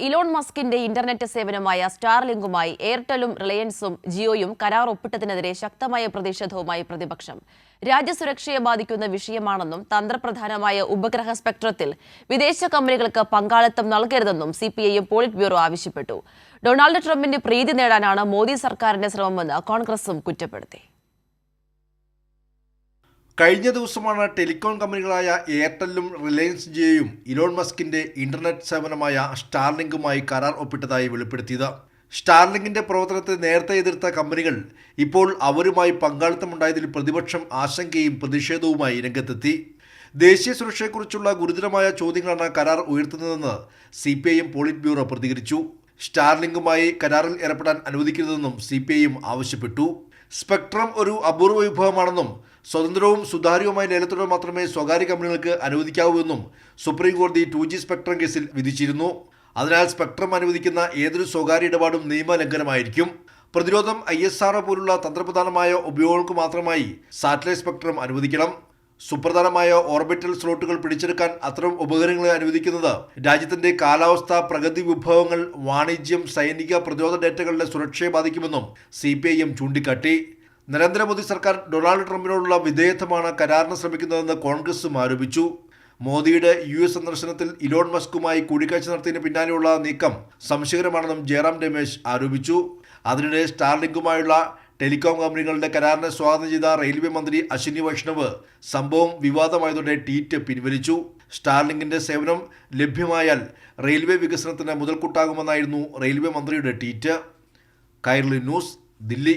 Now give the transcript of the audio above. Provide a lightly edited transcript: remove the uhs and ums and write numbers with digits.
Elon മസ്കിന്റെ internet സേവനമായ സ്റ്റാർലിങ്കുമായി എയർടെലും റിലയൻസും ജിയോയും കരാർ ഒപ്പിട്ടതിനെതിരെ ശക്തമായ പ്രതിഷേധവുമായി പ്രതിപക്ഷം. രാജ്യസുരക്ഷയെ ബാധിക്കുന്ന വിഷയമാണെന്നും തന്ത്രപ്രധാനമായ ഉപഗ്രഹ സ്പെക്ട്രത്തിൽ വിദേശ കമ്പനികൾക്ക് പങ്കാളിത്തം നൽകരുതെന്നും സിപിഐഎം പോളിറ്റ് ബ്യൂറോ ആവശ്യപ്പെട്ടു. ഡൊണാൾഡ് ട്രംപിന്റെ പ്രീതി നേടാനാണ് മോദി സർക്കാരിന്റെ ശ്രമമെന്ന് കോൺഗ്രസും കുറ്റപ്പെടുത്തി. കഴിഞ്ഞ ദിവസമാണ് ടെലികോം കമ്പനികളായ എയർടെല്ലും റിലയൻസ് ജിയോയും ഇലോൺ മസ്കിന്റെ ഇന്റർനെറ്റ് സേവനമായ സ്റ്റാർലിങ്കുമായി കരാർ ഒപ്പിട്ടതായി വെളിപ്പെടുത്തിയത്. സ്റ്റാർലിങ്കിന്റെ പ്രവർത്തനത്തെ നേരത്തെ എതിർത്ത കമ്പനികൾ ഇപ്പോൾ അവരുമായി പങ്കാളിത്തമുണ്ടായതിൽ പ്രതിപക്ഷം ആശങ്കയും പ്രതിഷേധവുമായി രംഗത്തെത്തി. ദേശീയ സുരക്ഷയെക്കുറിച്ചുള്ള ഗുരുതരമായ ചോദ്യങ്ങളാണ് കരാർ ഉയർത്തുന്നതെന്ന് സിപിഐഎം പോളിറ്റ് ബ്യൂറോ പ്രതികരിച്ചു. സ്റ്റാർലിങ്കുമായി കരാറിൽ ഏർപ്പെടാൻ അനുവദിക്കരുതെന്നും സിപിഐഎം ആവശ്യപ്പെട്ടു. സ്പെക്ട്രം ഒരു അപൂർവ വിഭവമാണെന്നും സ്വതന്ത്രവും സുതാര്യവുമായ ലേലത്തോടെ മാത്രമേ സ്വകാര്യ കമ്പനികൾക്ക് അനുവദിക്കാവൂവെന്നും സുപ്രീം കോടതി 2G സ്പെക്ട്രം കേസിൽ വിധിച്ചിരുന്നു. അതിനാൽ സ്പെക്ട്രം അനുവദിക്കുന്ന ഏതൊരു സ്വകാര്യ ഇടപാടും നിയമലംഘനമായിരിക്കും. പ്രതിരോധം, ISRO പോലുള്ള തന്ത്രപ്രധാനമായ ഉപയോഗങ്ങൾക്ക് മാത്രമായി സാറ്റലൈറ്റ് സ്പെക്ട്രം അനുവദിക്കണം. സുപ്രധാനമായ ഓർബിറ്റൽ സ്ലോട്ടുകൾ പിടിച്ചെടുക്കാൻ അത്തരം ഉപകരണങ്ങളെ അനുവദിക്കുന്നത് രാജ്യത്തിന്റെ കാലാവസ്ഥ, പ്രകൃതി വിഭവങ്ങൾ, വാണിജ്യം, സൈനിക, പ്രതിരോധ ഡേറ്റകളുടെ സുരക്ഷയെ ബാധിക്കുമെന്നും CPIM ചൂണ്ടിക്കാട്ടി. നരേന്ദ്രമോദി സർക്കാർ ഡൊണാൾഡ് ട്രംപിനോടുള്ള വിധേയത്വമാണ് കരാറിന് ശ്രമിക്കുന്നതെന്ന് കോൺഗ്രസും ആരോപിച്ചു. മോദിയുടെ US സന്ദർശനത്തിൽ ഇലോൺ മസ്കുമായി കൂടിക്കാഴ്ച നടത്തിയതിന് പിന്നാലെയുള്ള നീക്കം സംശയകരമാണെന്നും ജയറാം രമേശ് ആരോപിച്ചു. അതിനിടെ സ്റ്റാർലിങ്കുമായുള്ള ടെലികോം കമ്പനികളുടെ കരാറിനെ സ്വാഗതം ചെയ്ത റെയിൽവേ മന്ത്രി അശ്വിനി വൈഷ്ണവ് സംഭവം വിവാദമായതോടെ ട്വീറ്റ് പിൻവലിച്ചു. സ്റ്റാർലിങ്കിന്റെ സേവനം ലഭ്യമായാൽ റെയിൽവേ വികസനത്തിന് മുതൽക്കൂട്ടാകുമെന്നായിരുന്നു റെയിൽവേ മന്ത്രിയുടെ ട്വീറ്റ്. കൈരളി ന്യൂസ്, ദില്ലി.